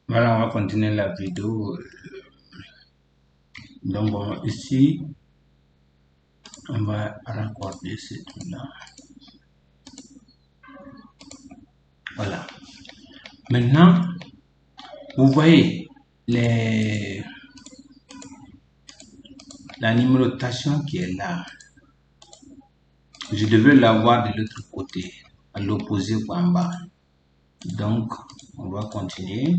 Voilà, on va continuer la vidéo. Donc, bon, ici, on va raccorder ce truc-là. Voilà. Maintenant, vous voyez la numérotation qui est là. Je devais l'avoir de l'autre côté, à l'opposé en bas. Donc, on va continuer.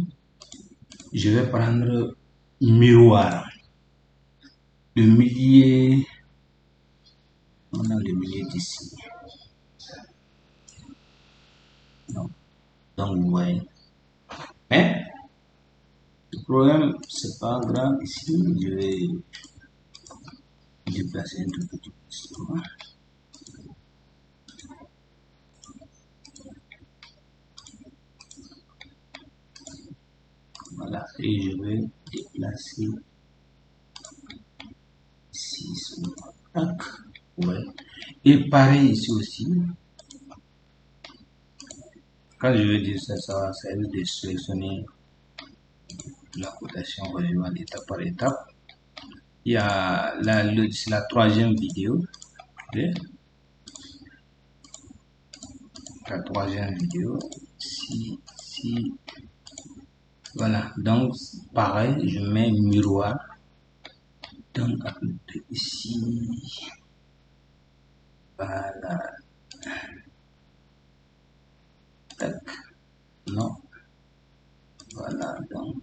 Je vais prendre miroir. Le millier, on a le millier d'ici. Donc, vous voyez. Mais, le problème, c'est pas grave. Ici, je vais déplacer un tout petit peu. Voilà, et je vais déplacer ici. Tac. Ouais. Et pareil ici aussi. Quand je vais dire ça, ça va servir de sélectionner la cotation relativement étape par étape. Il y a c'est la troisième vidéo. Okay. La troisième vidéo. Si, voilà. Donc, pareil, je mets miroir. Donc, ici. Voilà. Tac. Non. Voilà. Donc,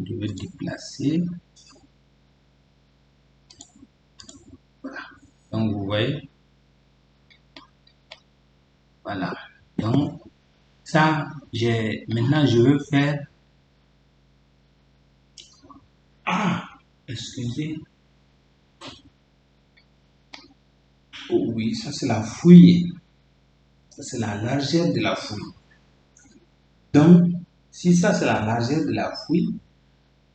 je vais déplacer. Voilà. Donc, vous voyez. Voilà. Donc, ça, maintenant, je veux faire. Ah, excusez. Oh oui, ça c'est la fouille. Ça c'est la largeur de la fouille. Donc, si ça c'est la largeur de la fouille,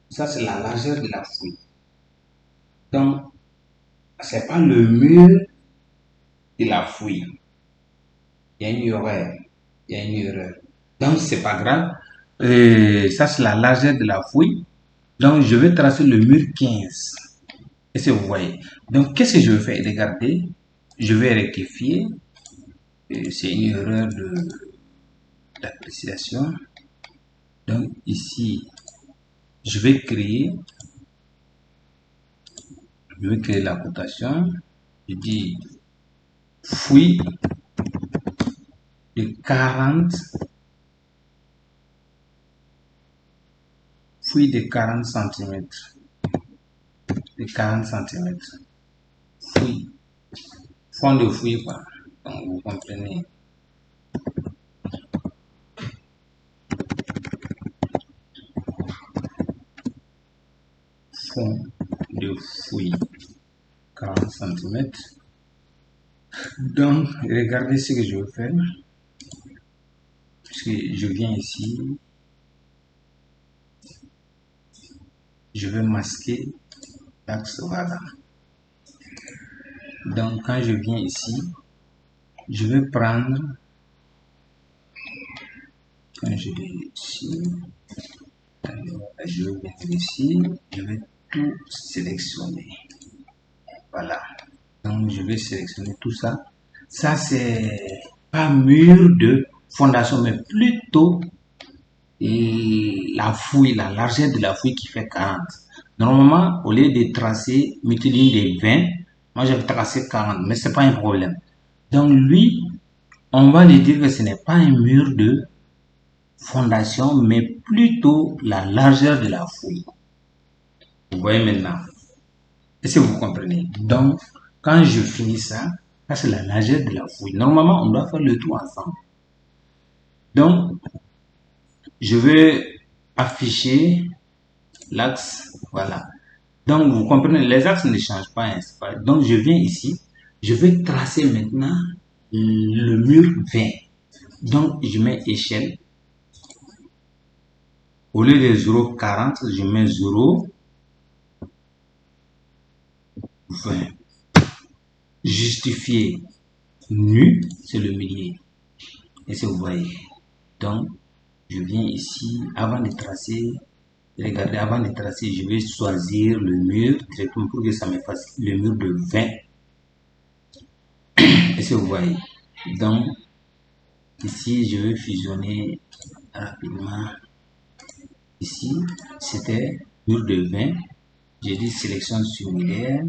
ça c'est la largeur de la fouille. Donc, c'est pas le mur de la fouille. Il y a une erreur. Il y a une erreur. Donc, c'est pas grave. Ça c'est la largeur de la fouille. Donc, je vais tracer le mur 15. Est-ce que vous voyez? Donc, qu'est-ce que je vais faire? Regardez. Je vais rectifier. C'est une erreur d'appréciation. Donc, ici, je vais créer la cotation. Je dis fouille de 40 fouille de 40 cm. De 40 cm. Fouille. Fond de fouille, quoi. Donc, vous comprenez. Fond de fouille. 40 cm. Donc, regardez ce que je vais faire. Puisque je viens ici. Je vais masquer l'axe, voilà. Donc, quand je viens ici, je vais prendre, quand je vais ici, je vais mettre ici, je vais tout sélectionner. Voilà. Donc, je vais sélectionner tout ça. Ça, c'est pas mur de fondation, mais plutôt la fouille, la largeur de la fouille qui fait 40. Normalement, au lieu de tracer, m'utiliser des 20, moi, je vais tracer 40, mais c'est pas un problème. Donc, lui, on va lui dire que ce n'est pas un mur de fondation, mais plutôt la largeur de la fouille. Vous voyez maintenant. Est-ce que vous comprenez? Donc, quand je finis ça, ça c'est la largeur de la fouille. Normalement, on doit faire le tout ensemble. Donc, je vais afficher l'axe. Voilà. Donc, vous comprenez, les axes ne changent pas. Hein, pas. Donc, je viens ici. Je vais tracer maintenant le mur 20. Donc, je mets échelle. Au lieu de 0,40, je mets 0,20. Justifier. nu, c'est le milieu. Et ça, vous voyez. Donc, je viens ici, avant de tracer, regardez, avant de tracer, je vais choisir le mur directement pour que ça me fasse le mur de 20. Et ça, vous voyez. Donc, ici, je vais fusionner rapidement. Ici, c'était mur de 20. J'ai dit sélection similaire.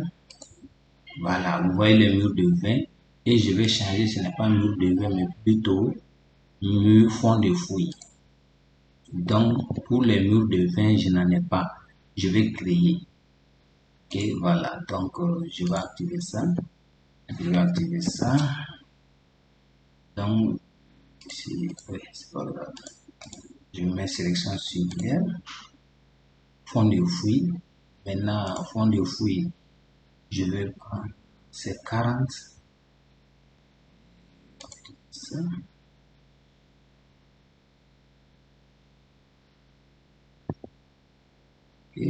Voilà, vous voyez le mur de 20. Et je vais changer, ce n'est pas mur de 20, mais plutôt mur fond de fouille. Donc, pour les murs de 20, je n'en ai pas. Je vais créer. Ok, voilà. Donc, je vais activer ça. Je vais activer ça. Donc, oui, c'est pas grave. Je mets sélection similaire. Fond de fouille. Maintenant, fond de fouille, je vais prendre, c'est 40. Ça. Ok.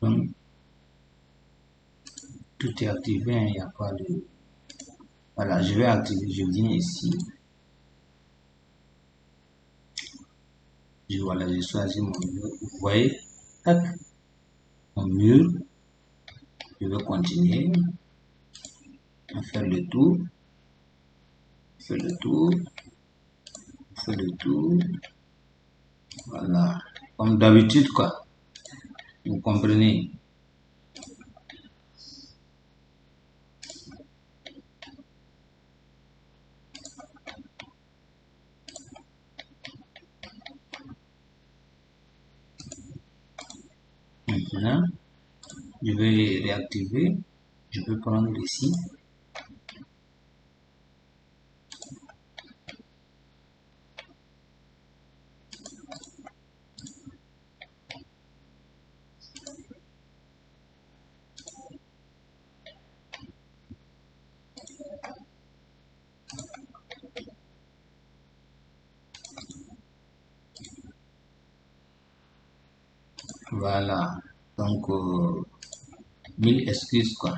Donc, tout est activé, il n'y a pas de... Voilà, je vais activer, je viens ici. Voilà, j'ai choisi mon mur. Vous voyez, tac, mon mur. Je vais continuer à faire le tour. Faire le tour. Faire le tour. Voilà. Comme d'habitude, quoi. Vous comprenez? Maintenant, je vais réactiver. Je peux prendre ici. Voilà. Donc, 1000 excuses, quoi.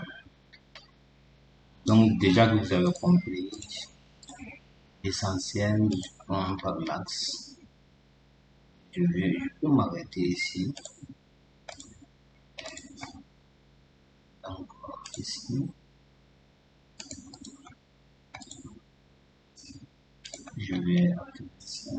Donc, déjà que vous avez compris, l'essentiel, je prends par l'axe. Je peux m'arrêter ici. Donc, ici. Je vais activer ça.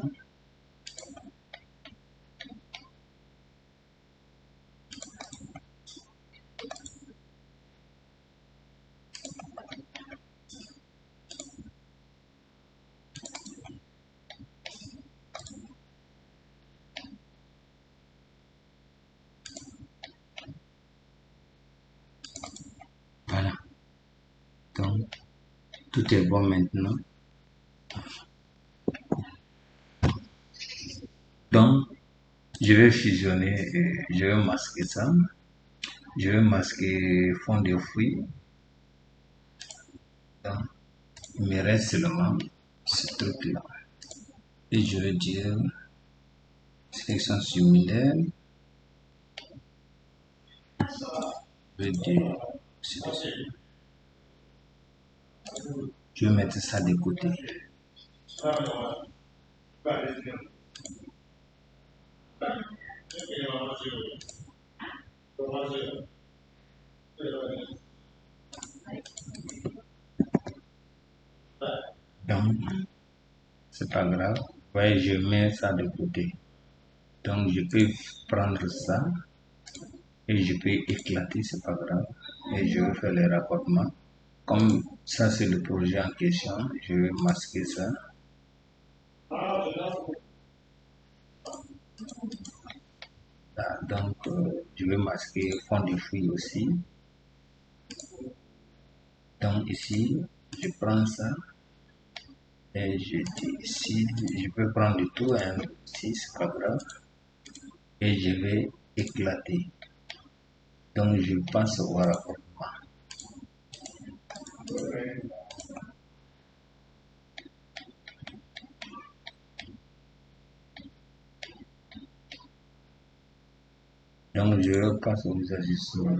Voilà. Donc, tout est bon maintenant. Donc, je vais fusionner et je vais masquer ça. Je vais masquer fond de fruits. Donc, il me reste seulement ce truc-là. Et je vais dire sélection similaire. Je vais dire, je vais mettre ça de côté. Donc, c'est pas grave. Ouais, je mets ça de côté. Donc, je peux prendre ça et je peux éclater, c'est pas grave. Et je vais faire les rapportements. Comme ça, c'est le projet en question, je vais masquer ça. Là, donc, je vais masquer fond de fruits aussi. Donc, ici, je prends ça et je dis ici, je peux prendre du tout, hein, ici, c'est pas grave. Et je vais éclater. Donc, je passe au rapprochement. Donc, je passe aux ajustements.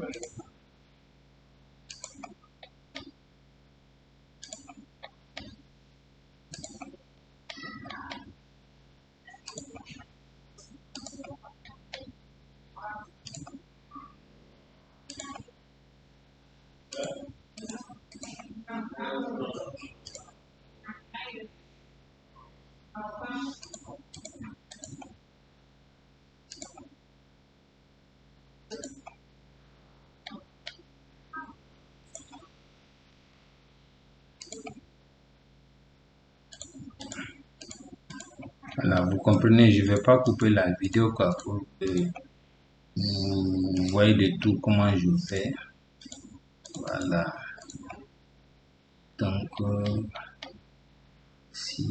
Voilà, vous comprenez, je ne vais pas couper la vidéo quoi, pour que vous voyez de tout comment je fais. Voilà. Donc, si.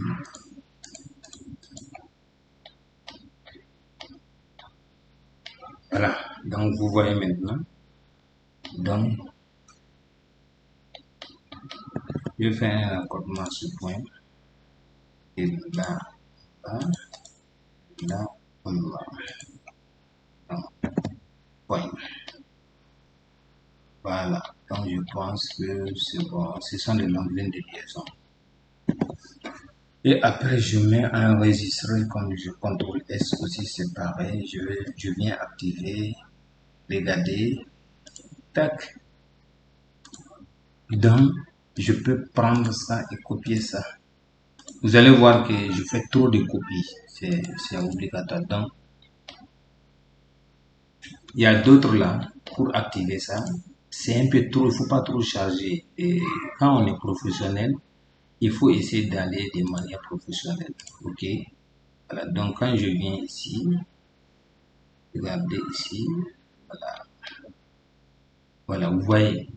Voilà. Donc, vous voyez maintenant. Donc, je fais un raccordement à ce point. Et là, là, là, là. Donc, point. Voilà. Donc, je pense que c'est bon. Ce sont des longues lignes de liaison. Et après, je mets enregistrer comme je contrôle S aussi, c'est pareil. Je viens activer, regarder, tac. Donc, je peux prendre ça et copier ça. Vous allez voir que je fais trop de copies. C'est obligatoire. Donc, il y a d'autres là pour activer ça. C'est un peu trop, il ne faut pas trop charger. Et quand on est professionnel, il faut essayer d'aller de manière professionnelle. Ok? Voilà. Donc, quand je viens ici, regardez ici, voilà. Voilà, vous voyez,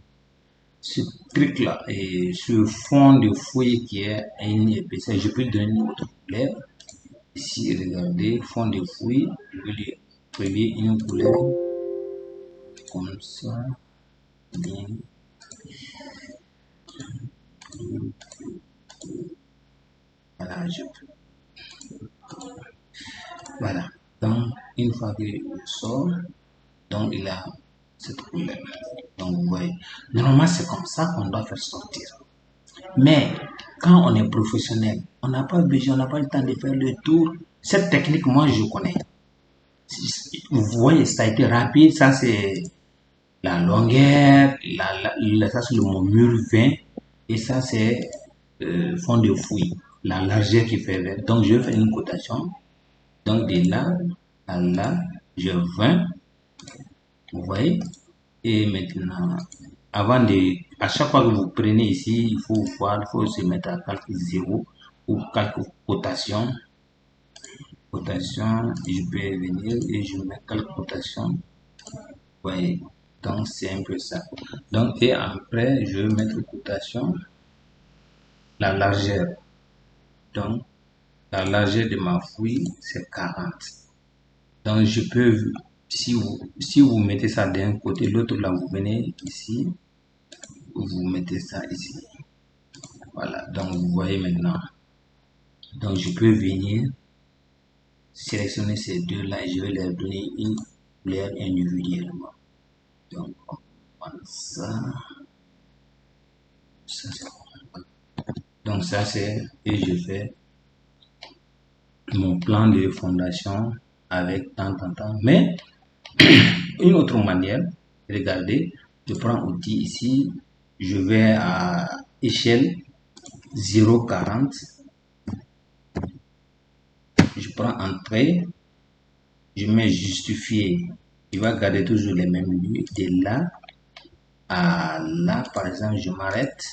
ce truc là, et ce fond de fouille qui est une épaisseur, je peux donner une autre couleur. Ici, regardez, fond de fouille, je vais lui prélever une couleur comme ça, bien. Voilà, voilà. Donc, une fois que je sors, donc il a cette couleur. Donc, vous voyez, normalement, c'est comme ça qu'on doit faire sortir. Mais quand on est professionnel, on n'a pas besoin, on n'a pas le temps de faire le tour. Cette technique, moi, je connais. Vous voyez, ça a été rapide. Ça, c'est la longueur. Ça, c'est le mur 20. Et ça, c'est fond de fouille. La largeur qui fait 20. Donc, je fais une cotation. Donc, de là à là, je 20. Vous voyez? Et maintenant, à chaque fois que vous prenez ici, il faut voir, il faut se mettre à calcul 0 ou calcul cotation. Cotation, je peux venir et je mets calcul cotation. Vous voyez? Donc, c'est un peu ça. Donc, et après, je vais mettre cotation, la largeur. Donc, la largeur de ma fouille, c'est 40. Donc, je peux, si vous mettez ça d'un côté, l'autre là, vous venez ici, vous mettez ça ici. Voilà, donc vous voyez maintenant. Donc je peux venir sélectionner ces deux-là et je vais leur donner une couleur individuellement. Donc on prend ça, ça c'est bon. Donc ça c'est, et je fais mon plan de fondation avec tant. Mais une autre manière, regardez, je prends outil ici, je vais à échelle 0,40. Je prends entrée, je mets justifier, il va garder toujours les mêmes lieux. De là à là, par exemple, je m'arrête.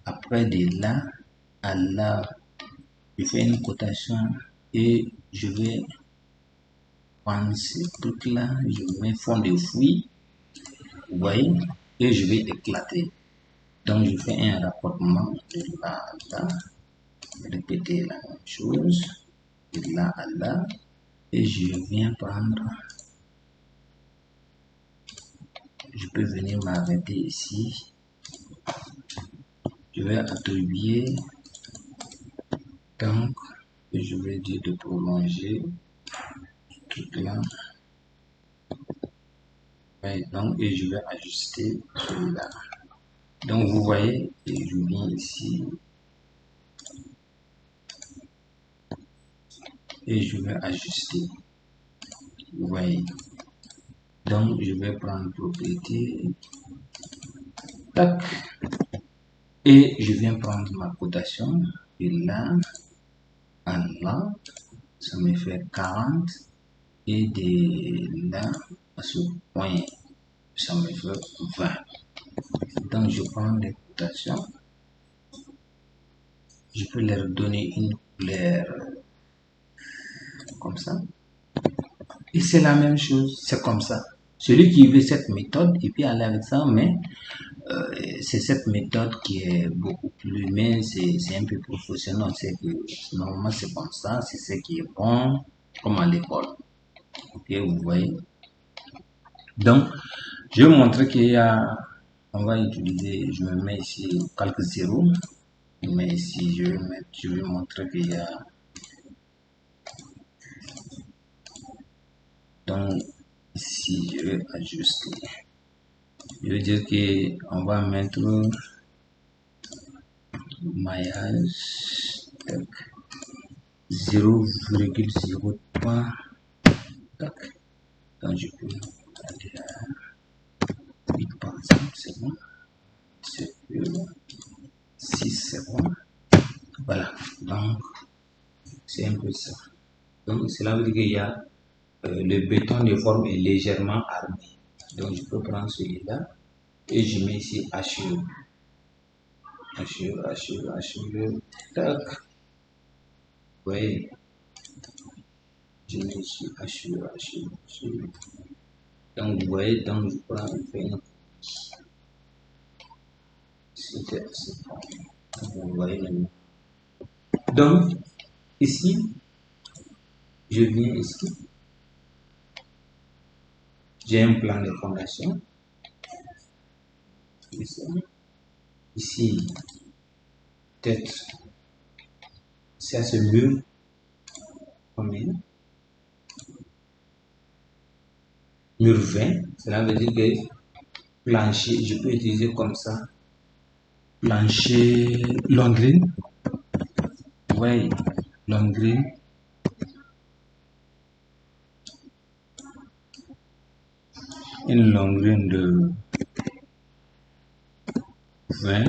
Après, de là à là, je fais une cotation et je vais prendre ce truc là, je mets fond de fouille, vous voyez, et je vais éclater. Donc, je fais un rapprochement de là à là, répéter la même chose, de là à là, et je viens prendre. Je peux venir m'arrêter ici. Je vais attribuer. Donc, je vais dire de prolonger ce truc là. Ouais, donc, et je vais ajuster celui-là. Donc, vous voyez, et je viens ici et je vais ajuster. Vous voyez. Donc, je vais prendre propriété. Tac. Et je viens prendre ma cotation. Et là, en là, ça me fait 40. Et de là à ce point, ça me fait 20. Donc, je prends les cotations. Je peux leur donner une couleur comme ça. Et c'est la même chose, c'est comme ça. Celui qui veut cette méthode, il peut aller avec ça, mais c'est cette méthode qui est beaucoup plus, mais c'est un peu professionnel. C'est que normalement c'est comme ça, c'est ce qui est bon, comme à l'école. Ok, vous voyez. Donc, je vais montrer qu'il y a, on va utiliser, je me mets ici quelques zéros, mais ici je vais montrer qu'il y a, donc ici je vais ajuster. Je veux dire qu'on va mettre maillage 0,03. Donc je peux aller à 8 par exemple, c'est bon. C'est 6, c'est bon. Voilà, donc c'est un peu ça. Donc cela veut dire qu'il y a le béton de forme est légèrement armé. Donc je peux prendre celui-là et je mets ici HE. HE. Tac. Oui. Je mets ici HE. Donc vous voyez, donc je prends une c'était assez fort. Vous voyez maintenant. Donc ici, je viens ici, j'ai un plan de fondation. Ici, peut-être, ça se mur, combien? Mur 20, cela veut dire que plancher, je peux utiliser comme ça, plancher longrine, ouais, longrine, une longrine de 20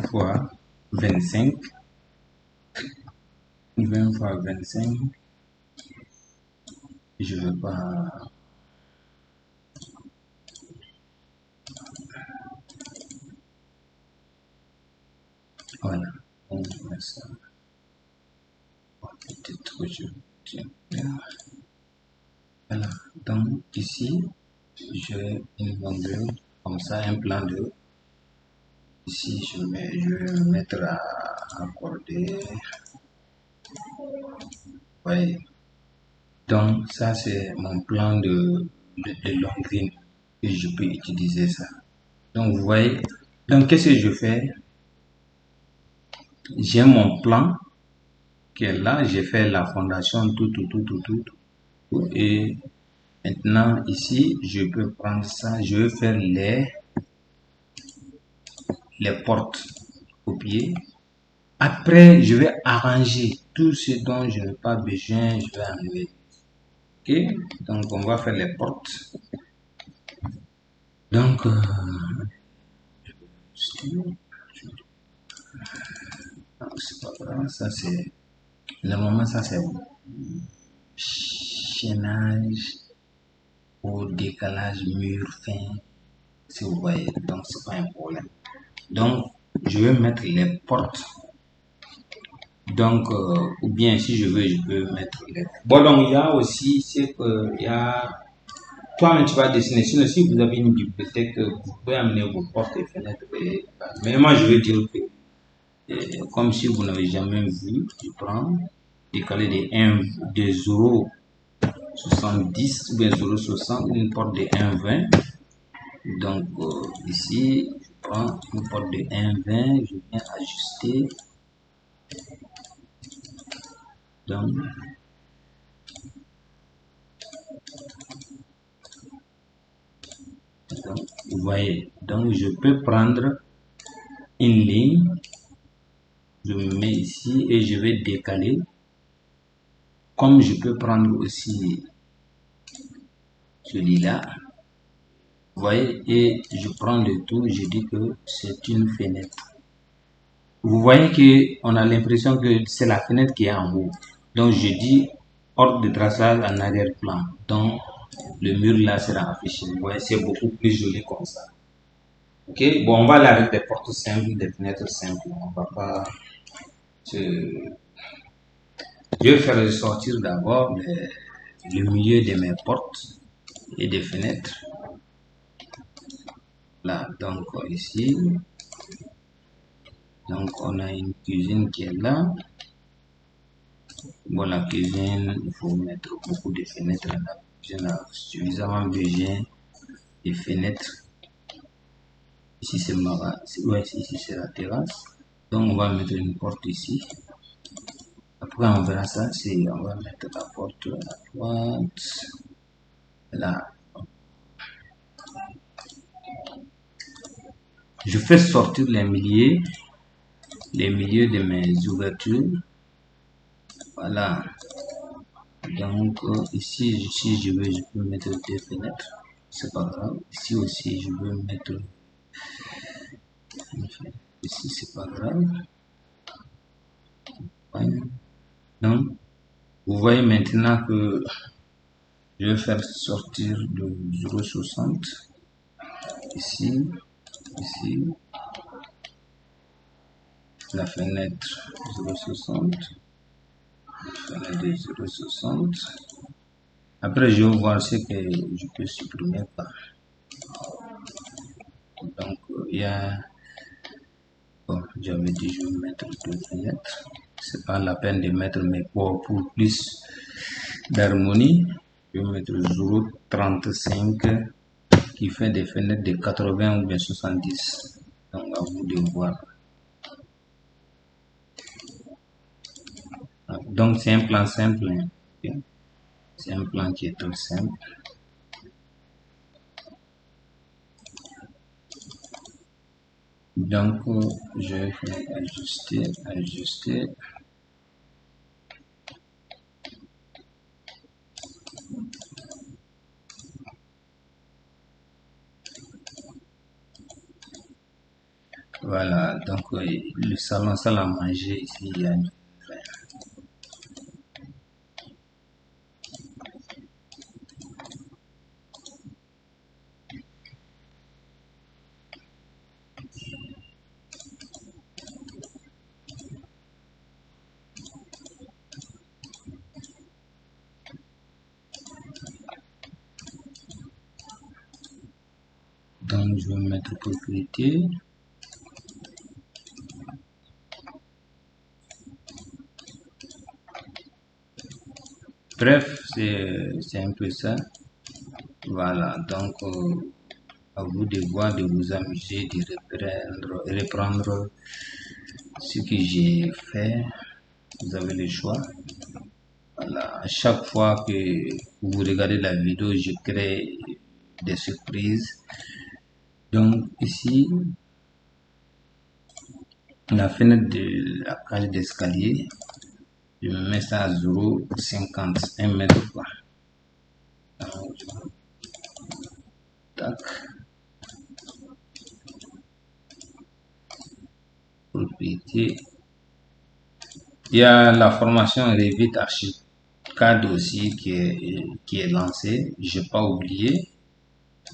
fois 25, 20 fois 25, je ne veux pas, voilà, on met ça, peut-être que je tiens bien. Voilà, donc ici, j'ai une longueur comme ça, un plan de. Ici, je vais me mettre à accorder. Ouais. Donc, ça, c'est mon plan de longrine et je peux utiliser ça. Donc, vous voyez. Donc, qu'est-ce que je fais? J'ai mon plan qui est là. J'ai fait la fondation, tout. Et maintenant, ici, je peux prendre ça. Je vais faire les portes copier. Après, je vais arranger tout ce dont je n'ai pas besoin, je vais enlever. Ok, donc on va faire les portes. Donc, c'est pas grave, ça c'est. Normalement, ça c'est chaînage ou décalage mur fin, si vous voyez. Donc, c'est pas un problème. Donc, je vais mettre les portes. Donc, ou bien si je veux, je peux mettre les. Bon, donc, il y a aussi, c'est que, il y a. Toi, tu vas dessiner. Sinon, si vous avez une bibliothèque, vous pouvez amener vos portes et fenêtres. Mais moi, je veux dire que, comme si vous n'avez jamais vu, je prends, décaler des 0,70 ou bien 0,60, une porte de 1,20. Donc, ici, je prends une porte de 1,20, je viens ajuster. Donc, voyez, donc je peux prendre une ligne, je me mets ici et je vais décaler. Comme je peux prendre aussi celui-là, vous voyez, et je prends le tout, je dis que c'est une fenêtre. Vous voyez que on a l'impression que c'est la fenêtre qui est en haut. Donc je dis ordre de traçage en arrière-plan. Donc le mur là sera affiché. Vous voyez, c'est beaucoup plus joli comme ça. Ok, bon, on va aller avec des portes simples, des fenêtres simples. On va pas se... Je vais faire sortir d'abord le milieu de mes portes et des fenêtres. Là, donc ici, donc on a une cuisine qui est là. Bon, la cuisine, il faut mettre beaucoup de fenêtres. La cuisine a suffisamment besoin de fenêtres. Ici c'est ici c'est la terrasse. Donc on va mettre une porte ici. Après on verra ça, on va mettre la porte à droite. Là. Je fais sortir les milieux de mes ouvertures. Voilà. Donc ici, si je veux, je peux mettre des fenêtres. C'est pas grave. Ici aussi, je veux mettre. Ici, c'est pas grave. Voilà. Donc, vous voyez maintenant que je vais faire sortir de 0,60. Ici, ici. La fenêtre 0,60. Fenêtre de 0,60. Après, je vais voir ce que je peux supprimer pas. Donc, il y a... Bon, j'avais dit je vais mettre deux fenêtres. C'est pas la peine de mettre, mais pour plus d'harmonie, je vais mettre 0,35 qui fait des fenêtres de 80 ou bien 70. Donc, à vous de voir. Donc, c'est un plan simple. Hein. C'est un plan qui est tout simple. Donc, je vais faire ajuster. Voilà, donc le salon, salle à manger, ici, il y a une... Donc, je vais mettre propriété. Bref, c'est un peu ça. Voilà, donc à vous de voir, de vous amuser, de reprendre ce que j'ai fait. Vous avez le choix. Voilà, à chaque fois que vous regardez la vidéo, je crée des surprises. Donc ici, la fenêtre de la cage d'escalier, je me mets ça à 0,50, 1 mètre quoi. Tac. Propriété. Il y a la formation Revit Archicad aussi qui est lancée. J'ai pas oublié.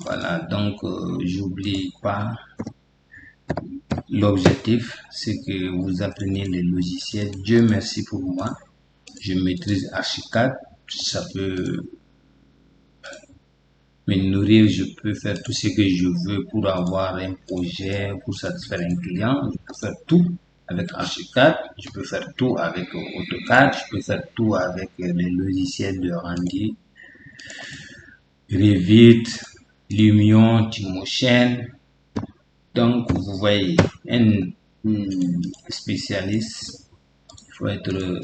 Voilà, donc j'oublie pas l'objectif, c'est que vous appreniez les logiciels. Dieu merci pour moi. Je maîtrise Archicad. Ça peut me nourrir, je peux faire tout ce que je veux pour avoir un projet, pour satisfaire un client. Je peux faire tout avec Archicad, je peux faire tout avec AutoCAD, je peux faire tout avec les logiciels de rendu, Revit, Lumion, Twinmotion. Donc, vous voyez, un spécialiste, il faut être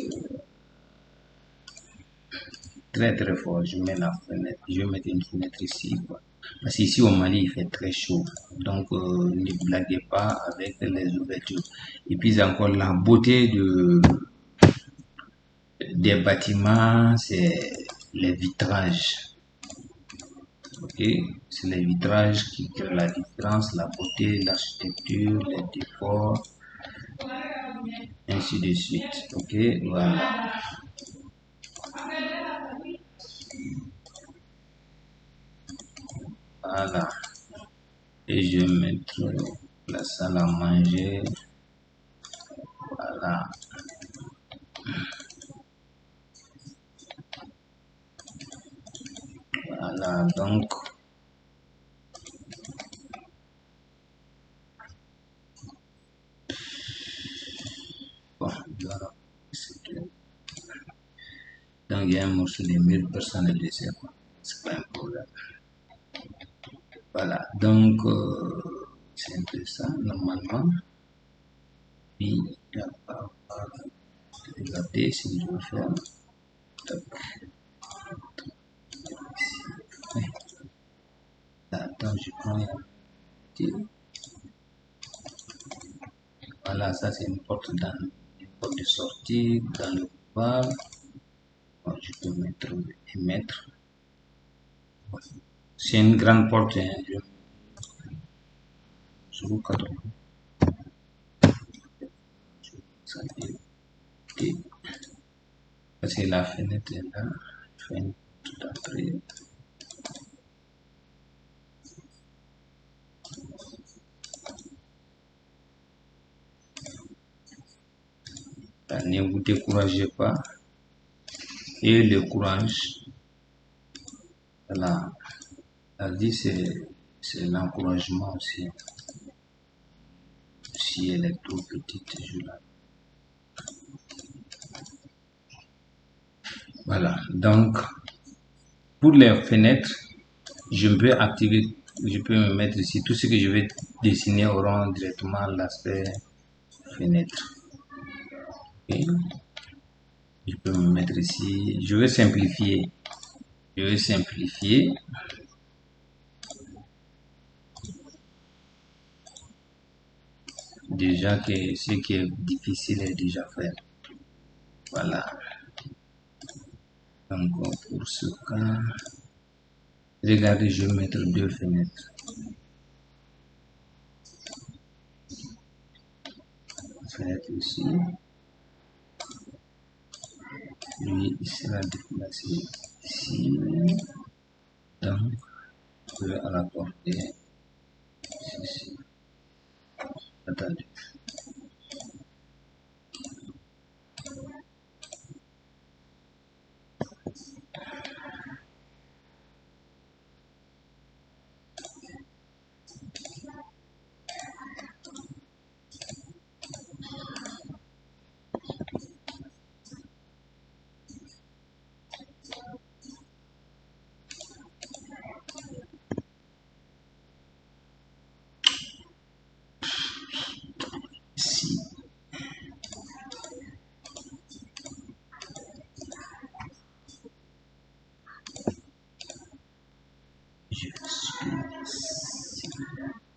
très très fort. Je mets la fenêtre, je vais mettre une fenêtre ici, quoi. Parce qu'ici au Mali, il fait très chaud. Donc, ne blaguez pas avec les ouvertures. Et puis encore, la beauté des bâtiments, c'est les vitrages. Ok, c'est les vitrages qui créent la différence, la beauté, l'architecture, les décors, ainsi de suite. Ok, voilà. Voilà. Et je vais mettre la salle à manger. Voilà. Voilà, donc, bon, voilà. Donc, il y a un morceau de mur, personne ne le sait, quoi. C'est pas un problème. Voilà, donc, c'est un peu ça, normalement. Puis, il n'y a pas à regarder si je veux faire. Tac, ici. Attends, je prends un petit. Voilà, ça c'est une porte de sortie dans le couloir. Bon, je peux mettre et mettre. C'est une grande porte, hein. Je vous cadre. Ça, et parce que la fenêtre est là. Fenêtre d'entrée. Ne vous découragez pas. Et le courage. Voilà. La vie, c'est l'encouragement aussi. Si elle est trop petite, je la. Voilà. Donc, pour les fenêtres, je peux activer, je peux me mettre ici. Tout ce que je vais dessiner aura directement l'aspect fenêtre. Okay. Je peux me mettre ici. Je vais simplifier. Je vais simplifier. Déjà que ce qui est difficile est déjà fait. Voilà. Donc pour ce cas, regardez, je vais mettre deux fenêtres. Fenêtre ici. Lui, il sera déplacé ici. Donc, je vais rapporter ici. Attendez. Ici. Je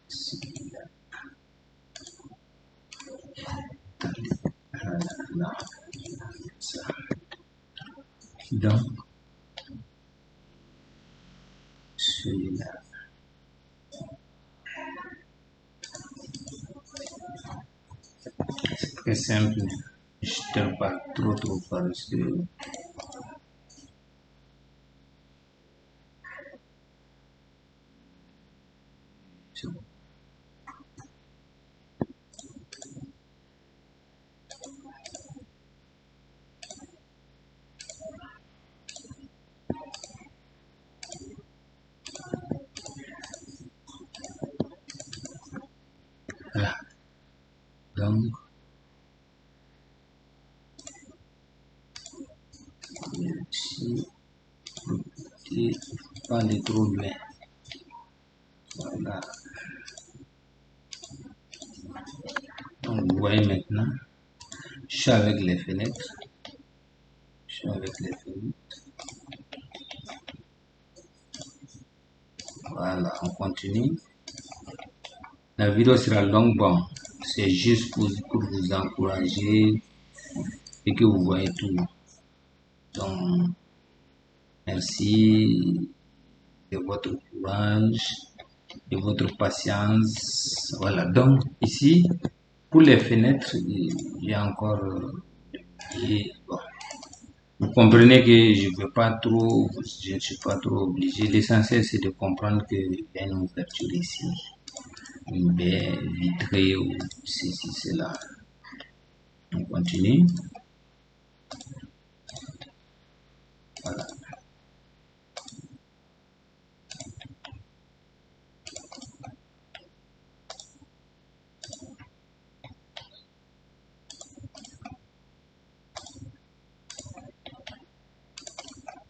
suis celui-là. Là. Ça. Donc, celui-là. C'est très simple. Je ne t'aime pas trop parce que c'est bon. Voilà. Donc, ici, il ne faut pas aller trop loin. Voilà. Donc, vous voyez maintenant, je suis avec les fenêtres. Je suis avec les fenêtres. Voilà, on continue. La vidéo sera longue, bon, c'est juste pour vous encourager et que vous voyez tout. Donc, merci de votre courage, de votre patience. Voilà, donc ici, pour les fenêtres, il y a encore... bon, vous comprenez que je ne suis pas trop obligé. L'essentiel, c'est de comprendre qu'il y a une ouverture ici, une baie vitrée ou ceci, cela. On continue. Voilà.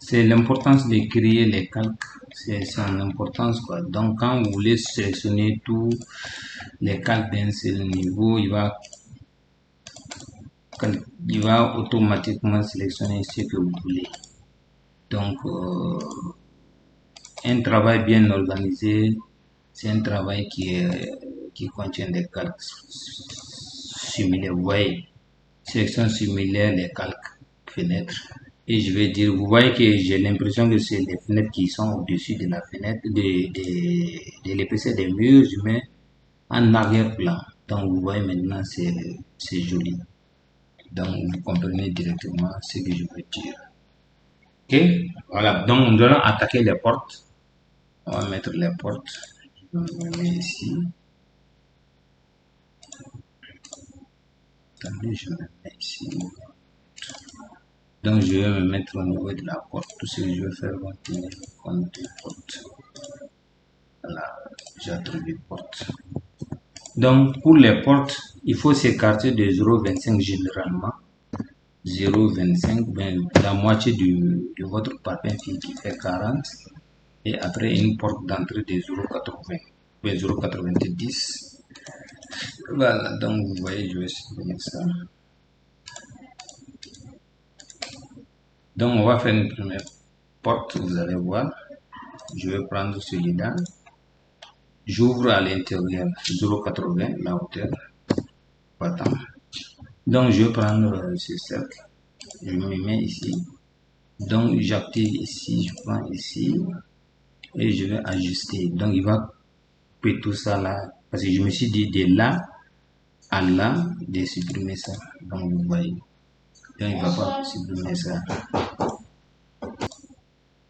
C'est l'importance de créer les calques. C'est son importance, quoi. Donc, quand vous voulez sélectionner tous les calques d'un seul niveau, il va automatiquement sélectionner ce que vous voulez. Donc, un travail bien organisé, c'est un travail qui contient des calques similaires. Vous voyez, sélection similaire, les calques, fenêtres. Et je vais dire, vous voyez que j'ai l'impression que c'est les fenêtres qui sont au-dessus de la fenêtre, de l'épaisseur des murs, je mets en arrière-plan. Donc, vous voyez maintenant, c'est joli. Donc, vous comprenez directement ce que je veux dire. Ok, voilà. Donc, nous allons attaquer les portes. On va mettre les portes. Je me mets ici. Attendez, je me mets ici. Donc, je vais me mettre au niveau de la porte. Tout ce que je vais faire, continuer compte de porte. Voilà, j'attribue porte. Donc, pour les portes, il faut s'écarter de 0,25 généralement. 0,25, ben, la moitié de votre parpaing qui fait 40. Et après, une porte d'entrée de 0,80, 0,90. Voilà, donc vous voyez, je vais supprimer ça. Donc, on va faire une première porte, vous allez voir. Je vais prendre celui-là. J'ouvre à l'intérieur 0,80, la hauteur. Attends. Donc, je vais prendre ce cercle. Je me mets ici. Donc, j'active ici, je prends ici. Et je vais ajuster. Donc, il va couper tout ça là. Parce que je me suis dit de là à là, de supprimer ça. Donc, vous voyez. Donc, il ne va pas supprimer ça.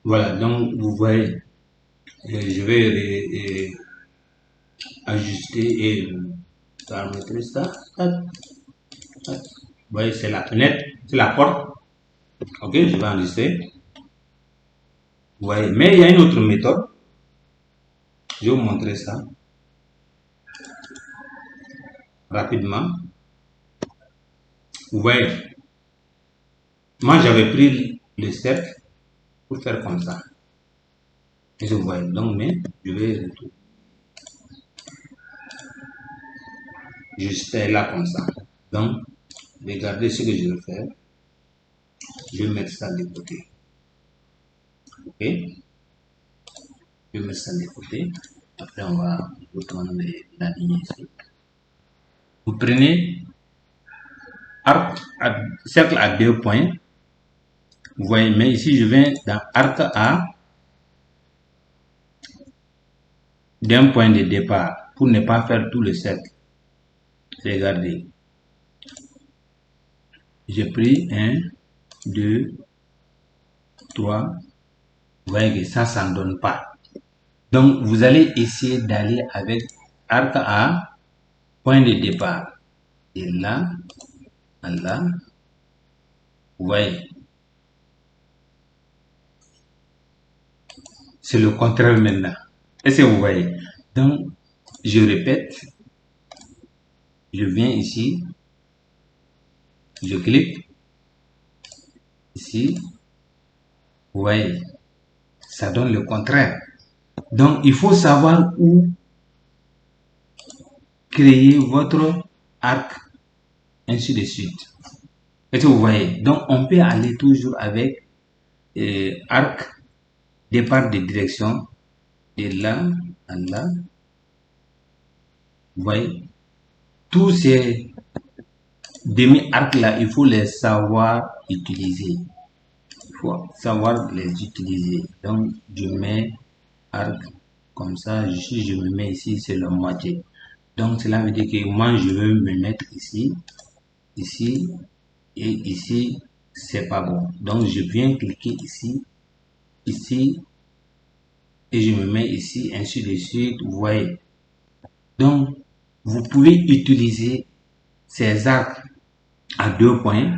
Voilà, donc vous voyez, je vais ajuster et paramétrer ça. Vous voyez, c'est la fenêtre, c'est la porte. Ok, je vais enregistrer. Vous voyez, mais il y a une autre méthode. Je vais vous montrer ça rapidement. Vous voyez, moi j'avais pris le cercle pour faire comme ça. Et vous voyez, donc, mais je vais retourner. Juste là comme ça. Donc, regardez ce que je vais faire. Je vais mettre ça de côté. Ok. Je vais mettre ça de côté. Après, on va retourner la ligne ici. Vous prenez cercle à 2 points. Vous voyez, mais ici, je viens dans arc A d'un point de départ pour ne pas faire tout le cercle. Regardez. J'ai pris 1, 2, 3. Vous voyez que ça ne donne pas. Donc, vous allez essayer d'aller avec arc A, point de départ. Et là, là, vous voyez. C'est le contraire maintenant. Est-ce que vous voyez? Donc, je répète. Je viens ici. Je clique. Ici. Vous voyez. Ça donne le contraire. Donc, il faut savoir où créer votre arc, ainsi de suite. Est-ce que vous voyez? Donc, on peut aller toujours avec arc, départ de direction, de là à là. Vous voyez, tous ces demi-arcs là, il faut les savoir utiliser. Il faut savoir les utiliser. Donc, je mets arc comme ça. Si je me mets ici, c'est la moitié. Donc, cela veut dire que moi, je veux me mettre ici, ici et ici. C'est pas bon. Donc, je viens cliquer ici, ici et je me mets ici, ainsi de suite. Vous voyez. Donc, vous pouvez utiliser ces arcs à 2 points,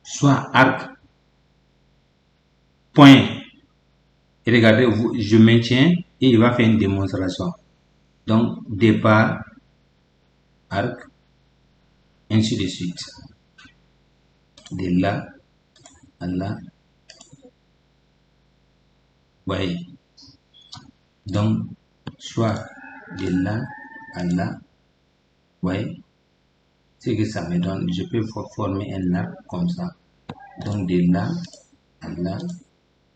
soit arc, point. Et regardez, je maintiens et il va faire une démonstration. Donc, départ, arc, ainsi de suite. De là à là. Voyez. Donc, soit de là à là. Voyez. C'est que ça me donne. Je peux former un arc comme ça. Donc, de là à là,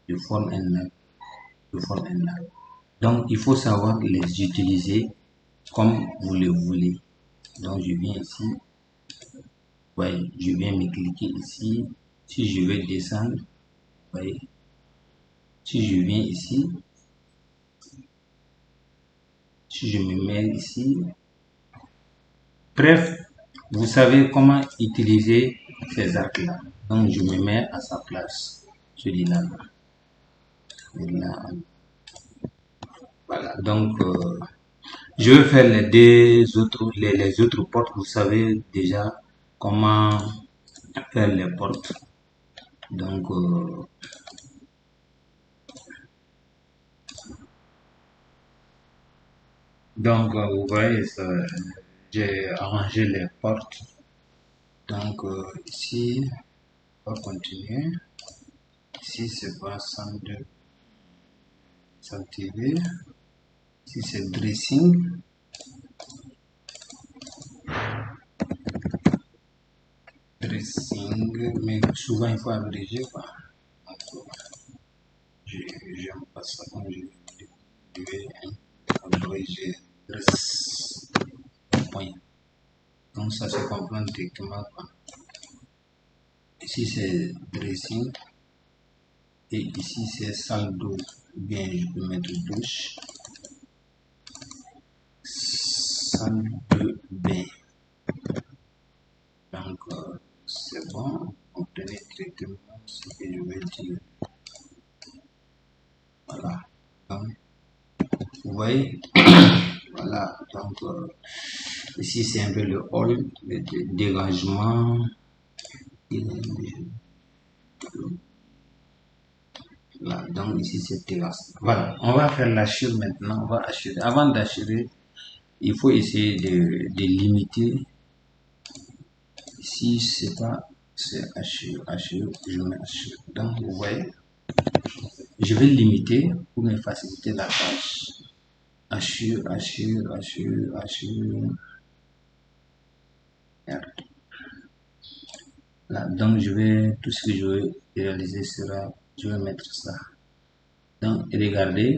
je forme un arc. Je forme un arc. Donc, il faut savoir les utiliser comme vous le voulez. Donc, je viens ici. Voyez, je viens me cliquer ici. Si je veux descendre, voyez. Si je viens ici, si je me mets ici, bref, vous savez comment utiliser ces arcs-là. Donc, je me mets à sa place, celui-là. Voilà, donc, je vais faire les autres portes. Vous savez déjà comment faire les portes. Donc, vous voyez, j'ai arrangé les portes. Donc, ici, on va continuer. Ici, c'est pas 102 TV. Ici, c'est dressing. Mais souvent, il faut abréger, quoi. Donc, j'aime pas ça quand je vais abréger point. Donc, ça se comprend directement, quoi. Ici, c'est dressing. Et ici, c'est salle d'eau. Bien, je peux mettre douche. Salle de bain. Donc, c'est bon. Obtenez directement ce que je vais dire. Voilà. Donc, vous voyez. Voilà. Donc, ici, c'est un peu le hall, le dégagement. Voilà, donc ici c'est terrasse. Voilà, on va faire l'hachure maintenant. On va assurer. Avant d'assurer, il faut essayer de limiter. Ici, c'est pas, c'est hachure, je mets hachure. Donc, vous voyez, je vais limiter pour me faciliter la tâche. Hachure. Là, donc, tout ce que je vais réaliser sera, je vais mettre ça. Donc, regardez,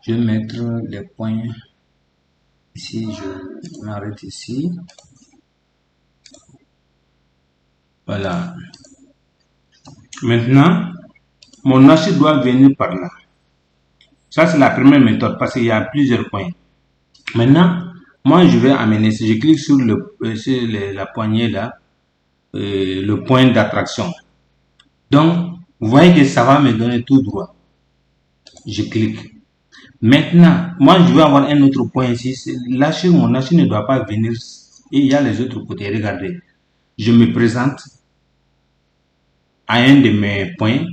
je vais mettre les points ici, je m'arrête ici. Voilà. Maintenant, mon hachis doit venir par là. Ça, c'est la première méthode parce qu'il y a plusieurs points. Maintenant, moi, je vais amener, si je clique sur la poignée là, le point d'attraction. Donc, vous voyez que ça va me donner tout droit. Je clique. Maintenant, moi, je vais avoir un autre point ici. Mon hachis ne doit pas venir. Et il y a les autres côtés. Regardez. Je me présente à un de mes points.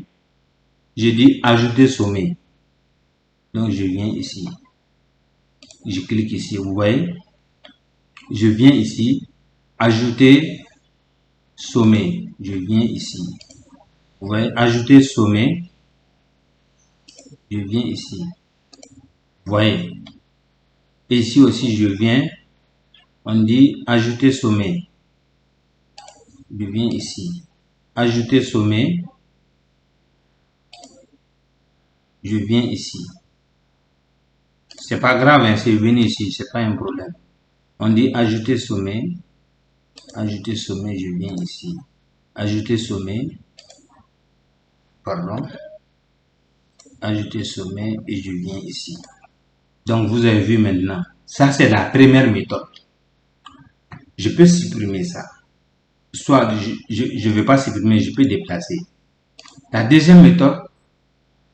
Je dis ajouter sommet. Donc, je viens ici. Je clique ici. Vous voyez? Je viens ici. Ajouter sommet. Je viens ici. Vous voyez? Ajouter sommet. Je viens ici. Vous voyez? Et ici aussi, je viens. On dit ajouter sommet. Je viens ici. Ajouter sommet. je viens ici. C'est pas grave, hein, c'est venir ici, c'est pas un problème. On dit ajouter sommet, je viens ici. Ajouter sommet, pardon, ajouter sommet et je viens ici. Donc vous avez vu maintenant, ça c'est la première méthode. Je peux supprimer ça. Soit je ne vais pas supprimer, je peux déplacer. La deuxième méthode,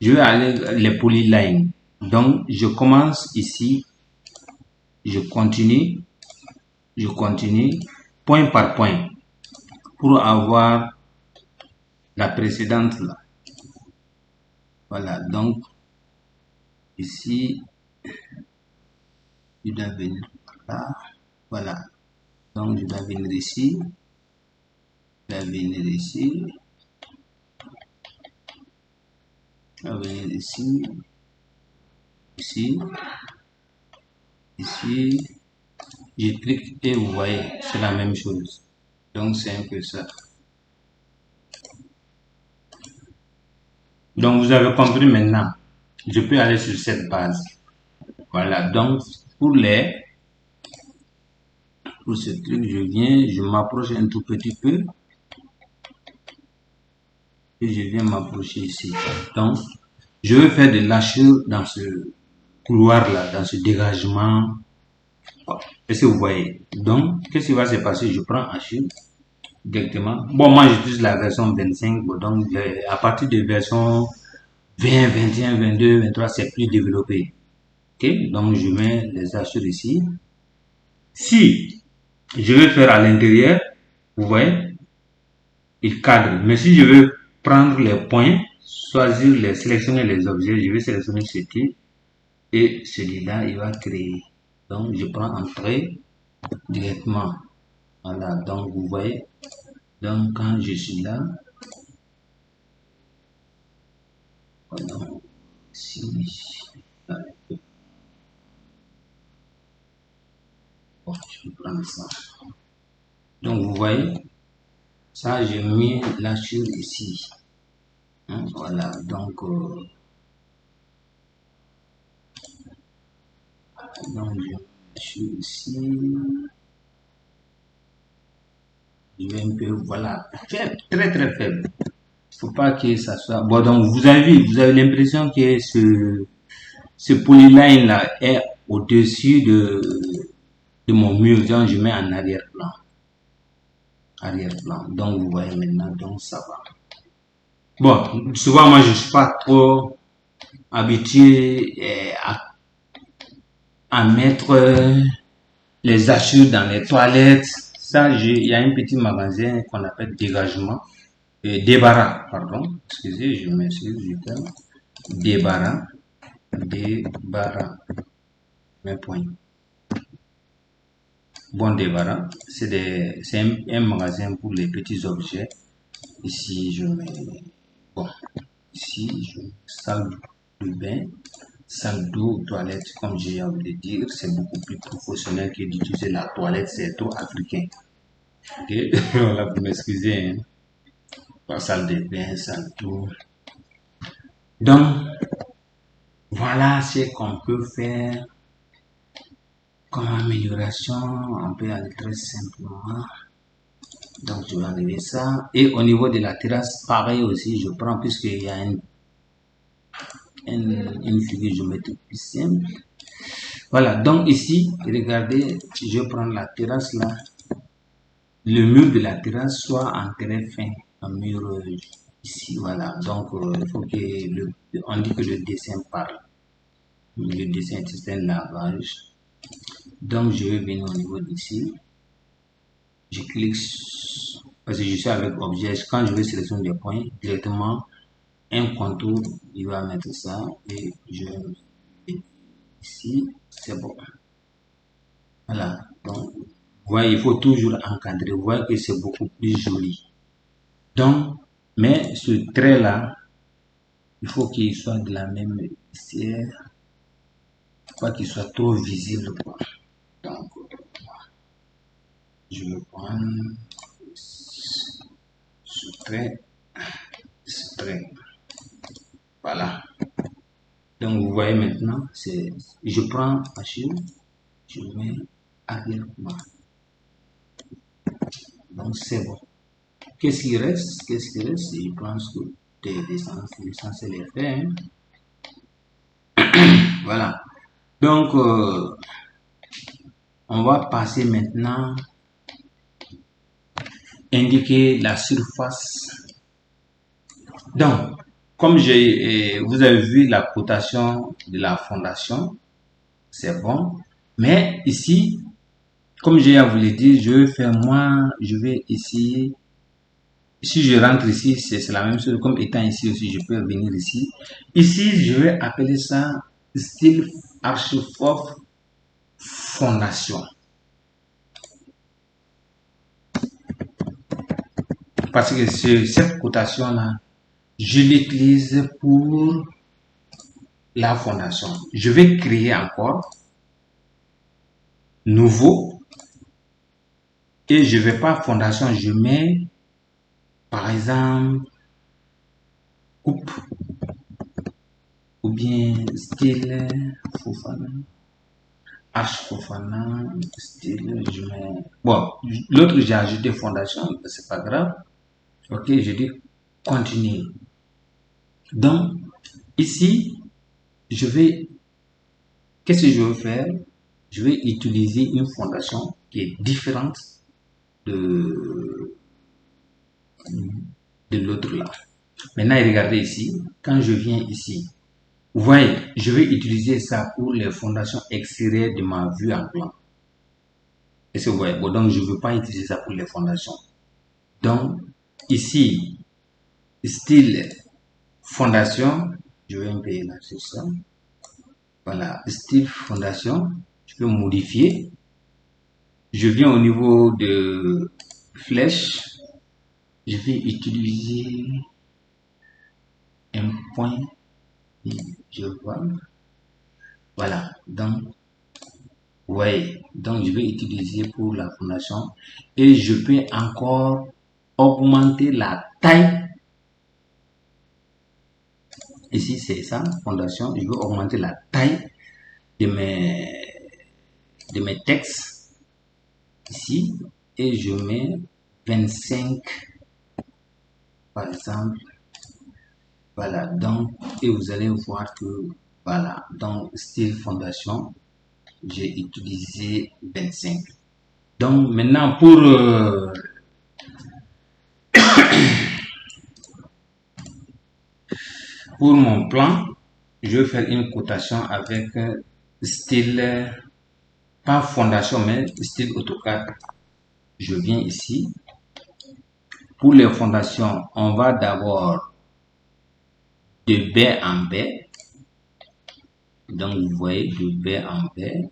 je vais aller les polylines. Donc je commence ici, je continue, point par point, pour avoir la précédente là. Voilà, donc ici, je dois venir là. Voilà, donc je dois venir ici, je dois venir ici, je dois venir ici, ici, ici. Je clique et vous voyez, c'est la même chose. Donc c'est un peu ça. Donc vous avez compris maintenant. Je peux aller sur cette base. Voilà, donc pour ce truc, je viens, je m'approche un tout petit peu et je viens m'approcher ici. Donc je vais faire de l'hachure dans ce couloir là, dans ce dégagement. Est-ce que vous voyez? Donc qu'est-ce qui va se passer? Je prends hachure directement. Bon, moi j'utilise la version 25, bon, donc à partir de version 20, 21, 22, 23, c'est plus développé. Ok, donc je mets les hachures ici. Si je veux faire à l'intérieur, vous voyez, il cadre. Mais si je veux prendre les points, sélectionner les objets, je vais sélectionner ce type et celui-là, il va créer. Donc je prends entrée directement. Voilà, donc vous voyez, donc quand je suis là, voilà, ici, bon, je vais prendre ça. Donc vous voyez, ça j'ai mis l'hachure ici. Hein, voilà, donc je suis ici. Je vais un peu, voilà, faible, très très faible. Il faut pas que ça soit. Bon, donc vous avez vu, vous avez l'impression que ce polyline là est au-dessus de mon mur. Donc je mets en arrière-plan. Arrière-plan. Donc vous voyez maintenant, donc ça va. Bon, souvent moi je suis pas trop habitué à mettre les hachures dans les toilettes. Ça, il y a un petit magasin qu'on appelle dégagement. Débarras, pardon. Excusez, je m'excuse du terme. Débarras. Débarras. Mes points. Bon débarras. C'est un magasin pour les petits objets. Ici, je mets. Bon. Ici, je mets salle de bain. Salle d'eau, toilette, comme j'ai envie de dire, c'est beaucoup plus professionnel que d'utiliser la toilette, c'est trop africain. Ok, voilà, vous m'excusez. Hein. Pas salle de bain, salle d'eau. Donc, voilà ce qu'on peut faire comme amélioration. On peut aller très simplement. Donc, je vais enlever ça. Et au niveau de la terrasse, pareil aussi, je prends puisqu'il y a une figure géométrique plus simple. Voilà, donc ici, regardez, je prends la terrasse là. Le mur de la terrasse soit en très fin, un mur ici, voilà. Donc, il faut que on dit que le dessin parle. Le dessin est un lavage. Donc, je vais venir au niveau d'ici. Je clique parce que je suis avec objet. Quand je vais sélectionner des points, directement, un contour, il va mettre ça et je vais ici, c'est bon. Voilà. Donc, vous voyez, il faut toujours encadrer. Vous voyez que c'est beaucoup plus joli. Donc, mais ce trait-là, il faut qu'il soit de la même épaisseur, pas qu'il soit trop visible. Quoi. Donc, je vais prendre ce trait, ce trait. Voilà. Donc, vous voyez maintenant, je prends Achille, je mets arrière-plan. Donc, c'est bon. Qu'est-ce qui reste? Je pense que l'essentiel est fait. Hein? Voilà. Donc, on va passer maintenant indiquer la surface. Donc, comme vous avez vu la cotation de la fondation, c'est bon. Mais ici, comme j'ai à vous le dire, je vais essayer. Si je rentre ici, c'est la même chose. Comme étant ici aussi, je peux venir ici. Ici, je vais appeler ça style Archifof fondation. Parce que cette cotation-là, je l'utilise pour la fondation. Je vais créer encore nouveau et je vais pas fondation, je mets par exemple coupe ou bien style Fofana, H Fofana, style, je mets bon, l'autre j'ai ajouté fondation, c'est pas grave. Ok, je dis continuer. Donc ici qu'est-ce que je veux faire? Je vais utiliser une fondation qui est différente de l'autre là. Maintenant, regardez ici, quand je viens ici, vous voyez, je vais utiliser ça pour les fondations extérieures de ma vue en plan. Est-ce que vous voyez? Bon, donc, je ne veux pas utiliser ça pour les fondations. Donc, ici, style fondation, je vais un peu élargir ça. Voilà, style fondation, je peux modifier. Je viens au niveau de flèche, je vais utiliser un point, je vois. Voilà, donc, ouais, donc je vais utiliser pour la fondation et je peux encore augmenter la taille. Ici, c'est ça, fondation. Je veux augmenter la taille de mes textes ici et je mets 25 par exemple. Voilà, donc, et vous allez voir que, voilà, donc, style fondation, j'ai utilisé 25. Donc, maintenant, pour mon plan, je vais faire une cotation avec style, pas fondation, mais style AutoCAD. Je viens ici. Pour les fondations, on va d'abord de baie en baie. Donc, vous voyez, de baie en baie.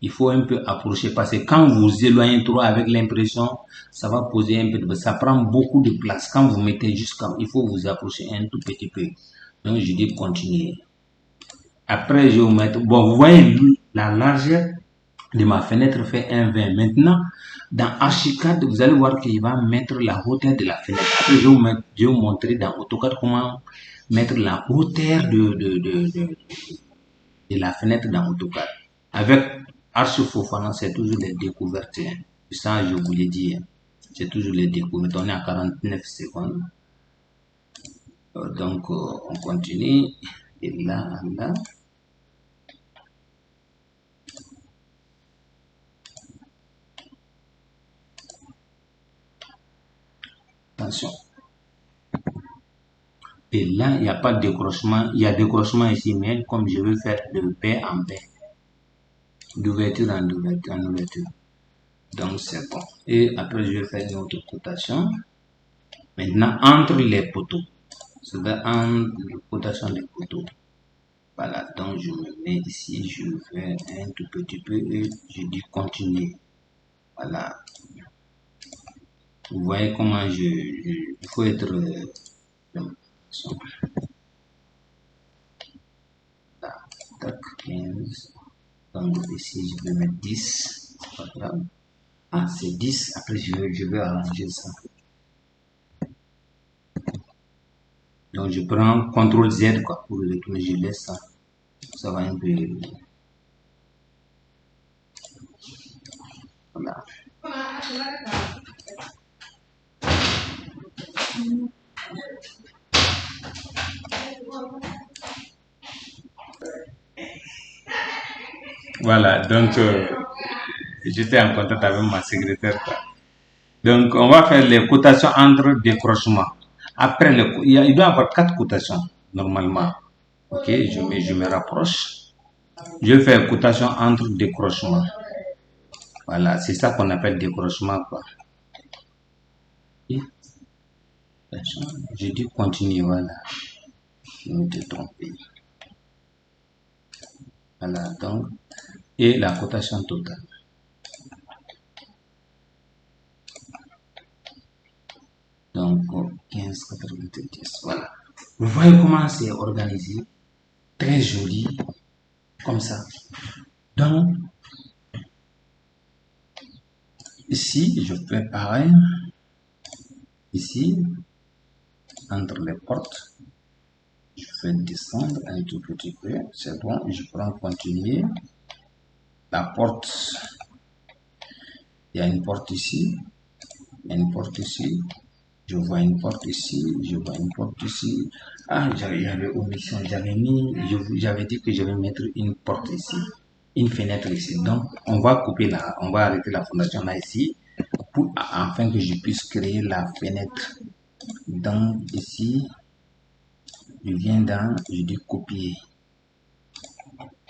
Il faut un peu approcher parce que quand vous éloignez trop avec l'impression, ça va poser un peu de... Ça prend beaucoup de place. Quand vous mettez jusqu'à... Il faut vous approcher un tout petit peu. Donc, je dis continuer. Après, je vais mettre... Bon, vous voyez, la largeur de ma fenêtre fait 1,20. Maintenant, dans Archicad, vous allez voir qu'il va mettre la hauteur de la fenêtre. Après, je vais vous montrer dans AutoCAD comment mettre la hauteur de la fenêtre dans AutoCAD. Avec Arch Fofana, c'est toujours les découvertes. Hein. Ça, je vous l'ai dit. Hein. C'est toujours les découvertes. On est à 49 secondes. Donc, on continue. Et là, là. Attention. Et là, il n'y a pas de décrochement. Il y a décrochement ici, mais comme je veux faire de baie en baie. D'ouverture en ouverture. Donc, c'est bon. Et après, je vais faire une autre cotation. Maintenant, entre les poteaux. C'est entre les cotations des poteaux. Voilà, donc je me mets ici, je fais un tout petit peu et je dis continuer. Voilà. Vous voyez comment il faut être... Là, tac, 15. Donc ici, je vais mettre 10. C'est pas grave. Ah, c'est 10. Après, je vais arranger ça. Donc, je prends CTRL Z quoi, pour retourner. Je laisse ça. ça va un peu. Voilà. Voilà, donc j'étais en contact avec ma secrétaire. Donc, on va faire les cotations entre décrochements. Après, il doit y avoir 4 cotations, normalement. Ok, je me rapproche. Je vais faire cotation entre décrochements. Voilà, c'est ça qu'on appelle décrochement, quoi. Et, je dis continue, voilà. Je me suis trompé. Voilà, donc, et la cotation totale. Donc, 15,90, voilà. Vous voyez comment c'est organisé, très joli, comme ça. Donc, ici, je fais pareil. Ici, entre les portes, je fais descendre un tout petit peu. C'est bon, je prends continuer. La porte, il y a une porte ici, il y a une porte ici. Je vois une porte ici, je vois une porte ici. Ah, j'avais omission, j'avais dit que je vais mettre une porte ici, une fenêtre ici. Donc, on va couper là, on va arrêter la fondation là ici, afin que je puisse créer la fenêtre. Donc, ici, je viens dans, je dis copier.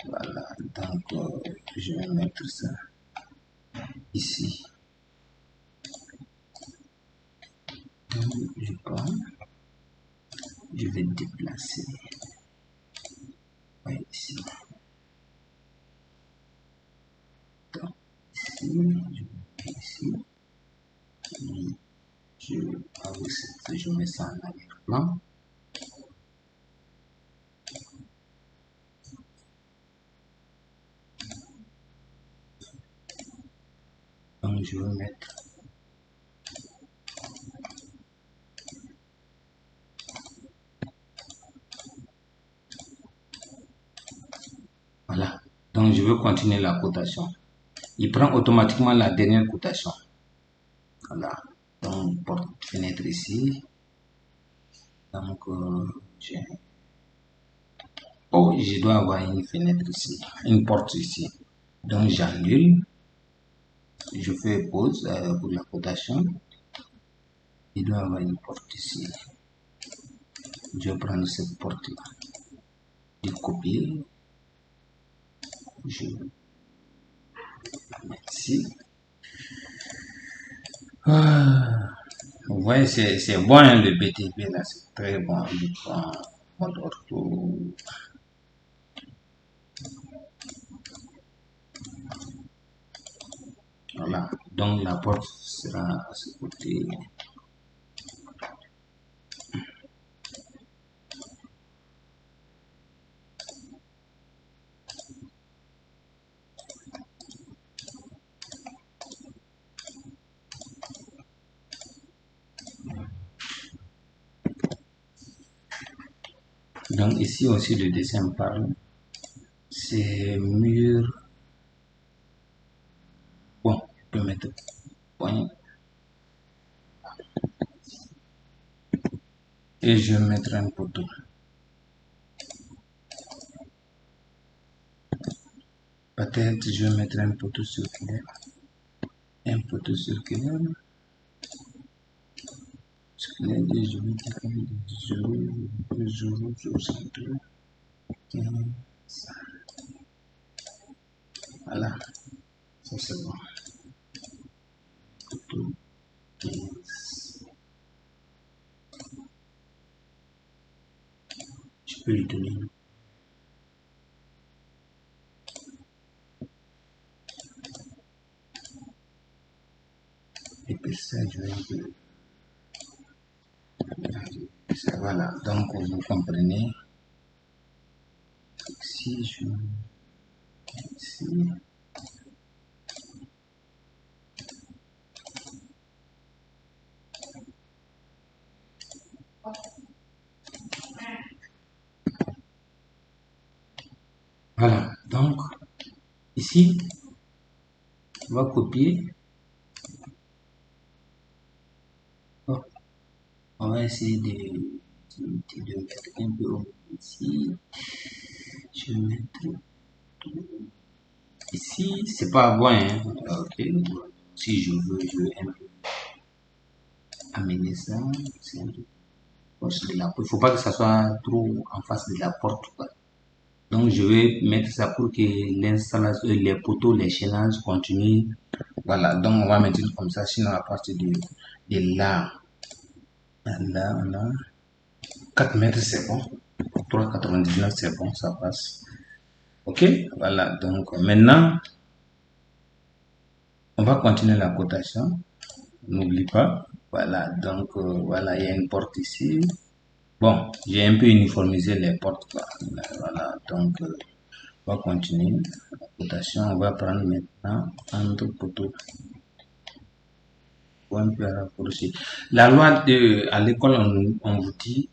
Voilà, donc, je vais mettre ça ici. Donc, je prends, je vais déplacer. Ouais, ici. Donc, ici, je mets ici. Je mets ça en arrière-plan. Donc, je vais mettre voilà. Donc, je veux continuer la cotation. Il prend automatiquement la dernière cotation. Voilà. Donc, porte fenêtre ici. Donc, oh, je dois avoir une fenêtre ici, une porte ici. Donc, j'annule. Je fais pause pour la cotation. Il doit avoir une porte ici. Je vais prendre cette porte-là. Je copie. Je mets ici. Ah. Vous voyez, c'est bon hein, le BTP là, c'est très bon. Je prends mode ortho. Voilà, donc la porte sera à ce côté. Donc ici aussi le dessin parle. C'est mur. Bon, je peux mettre point. Et je vais mettre un poteau. Peut-être je vais mettre un poteau circulaire. Un poteau circulaire. Circulaire et je vais dire 0,0 15. Voilà, ça c'est bon. Poteau 15. Je peux lui donner une épaisseur, je vais un peu. Voilà, donc vous comprenez. Si je ici, ici, on va copier. Oh, on va essayer de mettre un peu ici. Je vais mettre ici, c'est pas bon, hein. Ok. Si je veux un peu amener ça, c'est un peu proche de la porte. Il faut pas que ça soit trop en face de la porte, quoi. Donc, je vais mettre ça pour que l'installation, les poteaux, les chaînages continuent. Voilà. Donc, on va mettre comme ça, sinon à partir de là, là, on a 4 mètres, c'est bon. 3,99, c'est bon, ça passe. Ok. Voilà. Donc, maintenant, on va continuer la cotation. N'oublie pas. Voilà. Donc, voilà, il y a une porte ici. Bon, j'ai un peu uniformisé les portes, quoi. Voilà. Donc, on va continuer la cotation. On va prendre maintenant entre poteaux. Un peu raccourci. La loi à l'école, on vous dit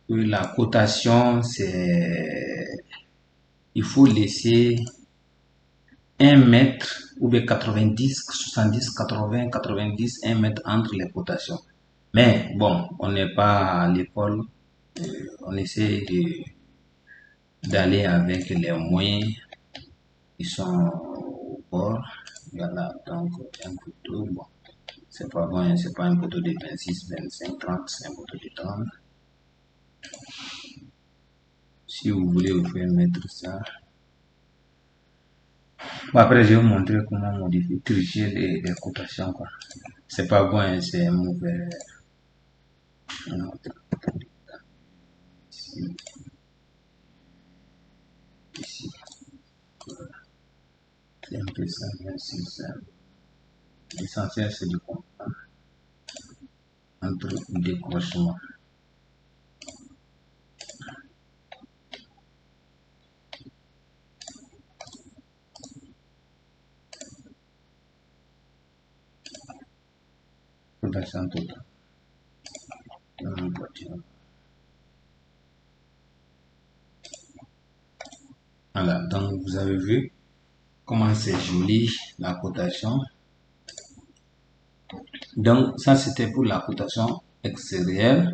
que la cotation, il faut laisser 1 mètre ou bien 90, 70, 80, 90, 1 mètre entre les cotations. Mais bon, on n'est pas à l'école, on essaie d'aller avec les moyens qui sont au bord. Voilà, donc un couteau, bon, c'est pas bon, c'est pas un poteau de 26, 25, 30, c'est un poteau de 30. Si vous voulez, vous pouvez mettre ça. Bon, après, je vais vous montrer comment modifier, tricher les cotations, quoi. C'est pas bon, hein, c'est un mauvais. Non, ici, ici. C'est un peu ça, merci, ça. L'essentiel, c'est de comprendre entre décrochement. Cotation totale. Voilà, donc vous avez vu comment c'est joli la cotation. Donc ça c'était pour la cotation extérieure.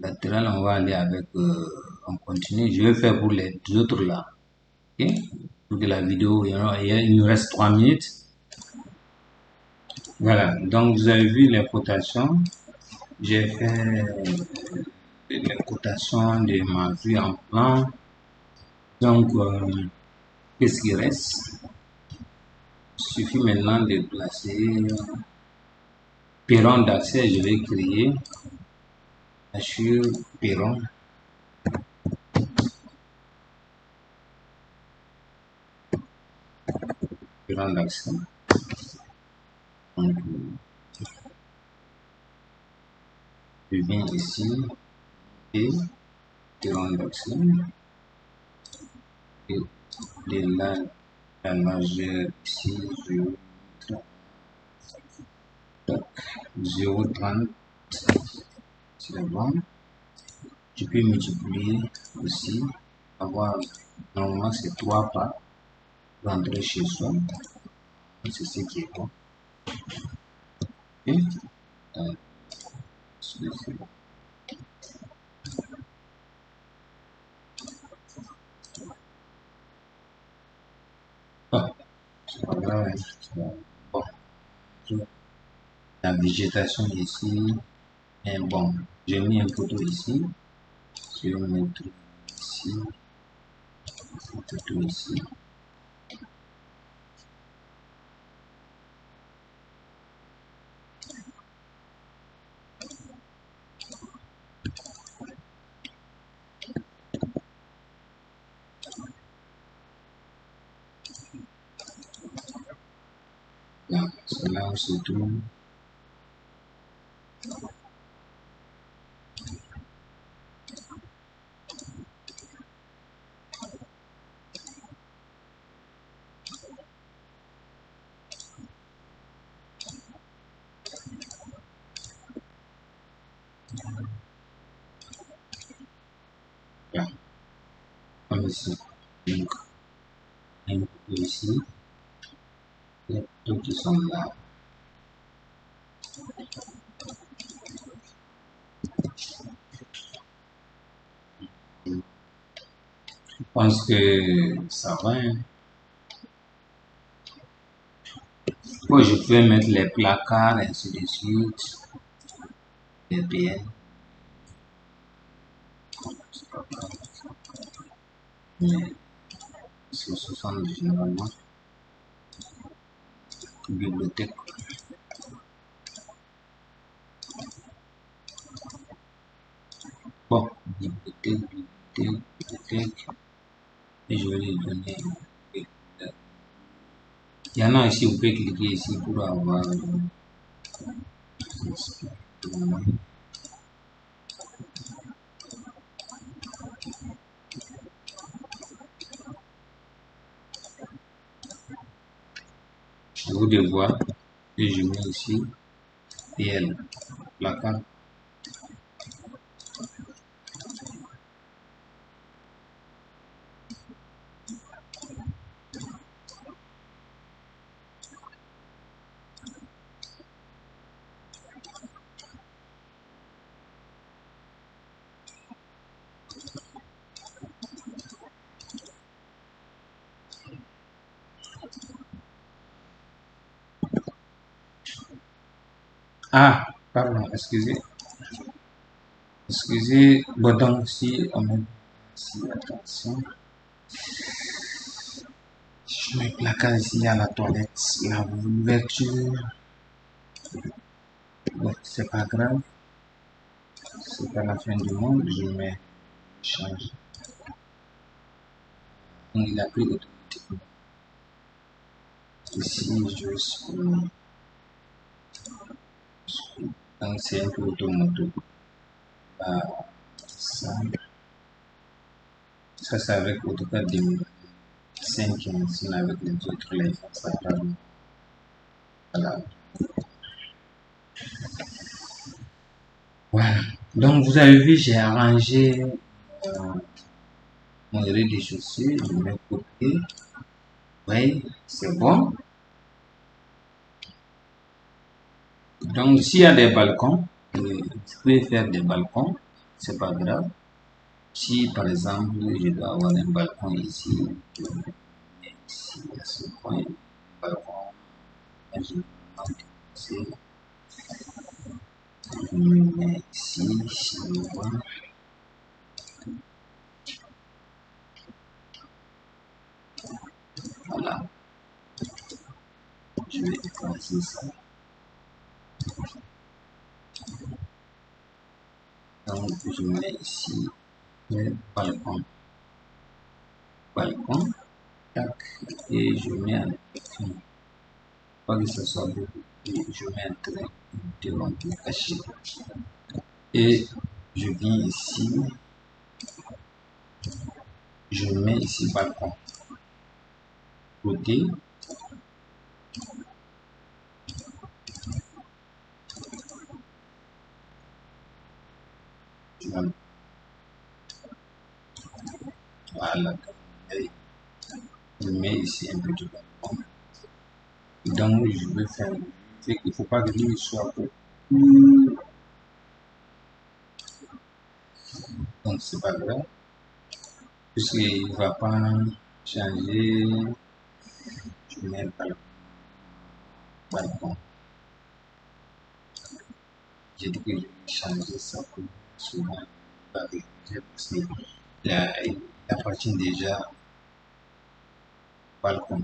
Latéral, on va aller avec, on continue. Je vais faire pour les autres là. Ok? Pour que la vidéo, il nous reste 3 minutes. Voilà, donc vous avez vu les cotations. J'ai fait les cotations de ma vue en plan. Donc, qu'est-ce qui reste? Il suffit maintenant de placer perron d'accès. Je vais créer sur perron. Perron d'accès. Donc, je viens ici et perron d'accès. Et de là, la largeur ici, je vais mettre 0,30. C'est bon. Tu peux multiplier aussi, avoir, normalement c'est 3 pas, rentrer chez soi, c'est ce qui est bon. Et, c'est bon. Ah, c'est pas grave, hein. Bon, la végétation ici est bon. J'ai mis un photo ici, je vais mettre ici, un photo ici. Là, c'est là où se trouve. Là, comme ici. Donc, Un peu ici. Les photos qui sont là. Je pense que ça va. Hein. Bon, je peux mettre les placards, ainsi de suite. Les BN. Mais c'est 60 généralement. Bibliothèque. Bon, bibliothèque. Et je vais lui donner. Il y en a ici, vous pouvez cliquer ici pour avoir. Vous devez voir. Et je mets ici. Et elle. Placard. Ah, pardon, excusez. Excusez, bon, donc si on met ici, attention. Je mets placard ici à la toilette, l'ouverture. Bon, c'est pas grave. C'est pas la fin du monde. Je mets change. Donc, il a pris automatiquement. Ici, je suis. Donc, c'est un peu automatique. Ah, ça, c'est avec AutoCAD 2005. Sinon, avec les autres, les ça parle. Voilà. Voilà. Donc, vous avez vu, j'ai arrangé mon rez-de-chaussée. Je mets côté. Oui, c'est bon. Donc, s'il y a des balcons, vous pouvez faire des balcons. C'est pas grave. Si par exemple je dois avoir un balcon ici, je mets ici à ce point, balcon, je mets ici, voilà, je vais effacer ça. Donc je mets ici le balcon, tac, et je mets un train, pas que ce soit beaucoup, et je mets un train devant le cacher. Et je viens ici, je mets ici balcon, côté, voilà, et je mets ici un peu de balcon. Donc je vais faire, c'est qu'il ne faut pas que lui soit beaucoup. Donc c'est pas grave, puisqu'il ne va pas changer. Je mets le balcon. J'ai dit que je vais changer ça pour souvent parce qu'il appartient déjà au balcon.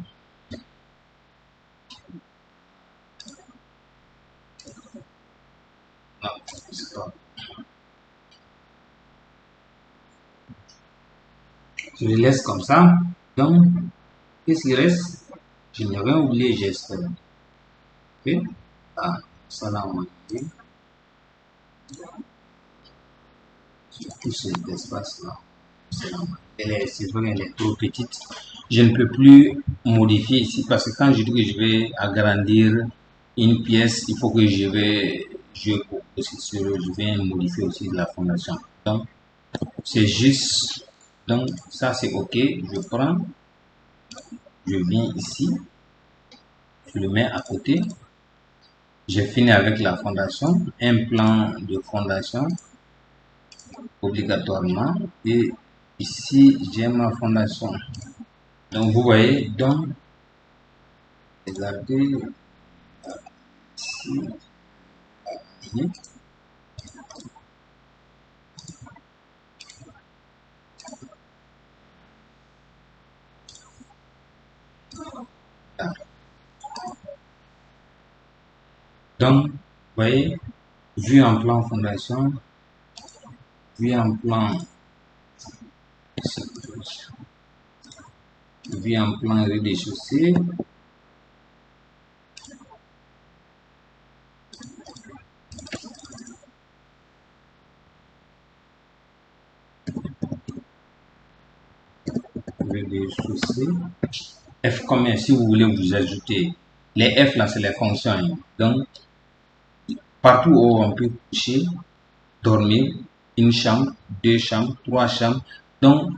Non, c'est pas. Je le laisse comme ça. Donc, qu'est-ce qui reste? Je n'ai rien oublié, j'espère. Ok? Ah, ça là, on va dire. Tout cet espace-là. C'est vrai qu'elle est trop petite. Je ne peux plus modifier ici parce que quand je dis que je vais agrandir une pièce, il faut que je vais modifier aussi la fondation. Donc, c'est juste, donc ça c'est ok. Je prends Je viens ici, je le mets à côté. J'ai fini avec la fondation, un plan de fondation obligatoirement, et ici j'ai ma fondation. Donc vous voyez, donc regardez ici, donc vous voyez, vue en plan fondation, vue en plan rez-de-chaussée, F combien si vous voulez vous ajouter. Les F là c'est les fonctions. Donc partout où on peut coucher, dormir, une chambre, deux chambres, trois chambres. Donc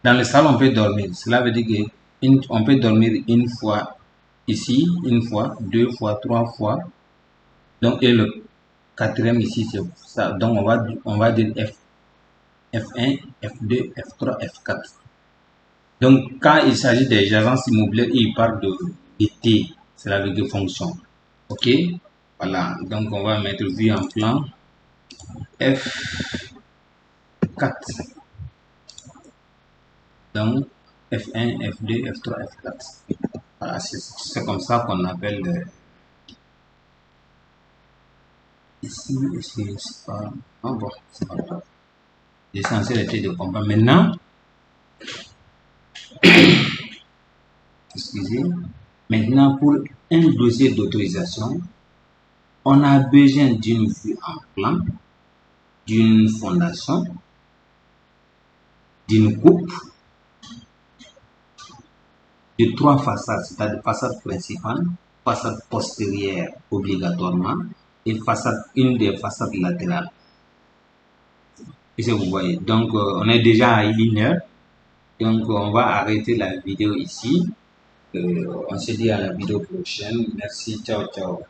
dans le salon on peut dormir. Cela veut dire qu'on peut dormir une fois ici, une fois, deux fois, trois fois. Donc et le quatrième ici c'est ça. Donc on va dire F1, F2, F3, F4. Donc, quand il s'agit des agences immobilières, il parle de T, cela veut dire fonction. Ok, voilà. Donc, on va mettre vue en plan F4. Donc, F1, F2, F3, F4. Voilà, c'est comme ça qu'on appelle ici, c'est pas. Ah bon, c'est pas grave. L'essentiel était de comprendre. Maintenant, excusez, maintenant pour un dossier d'autorisation, on a besoin d'une vue en plan, d'une fondation, d'une coupe, de trois façades, c'est-à-dire façade principale, façade postérieure obligatoirement et une des façades latérales. Et ça vous voyez. Donc on est déjà à 1 heure. Donc on va arrêter la vidéo ici. On se dit à la vidéo prochaine. Merci, ciao, ciao.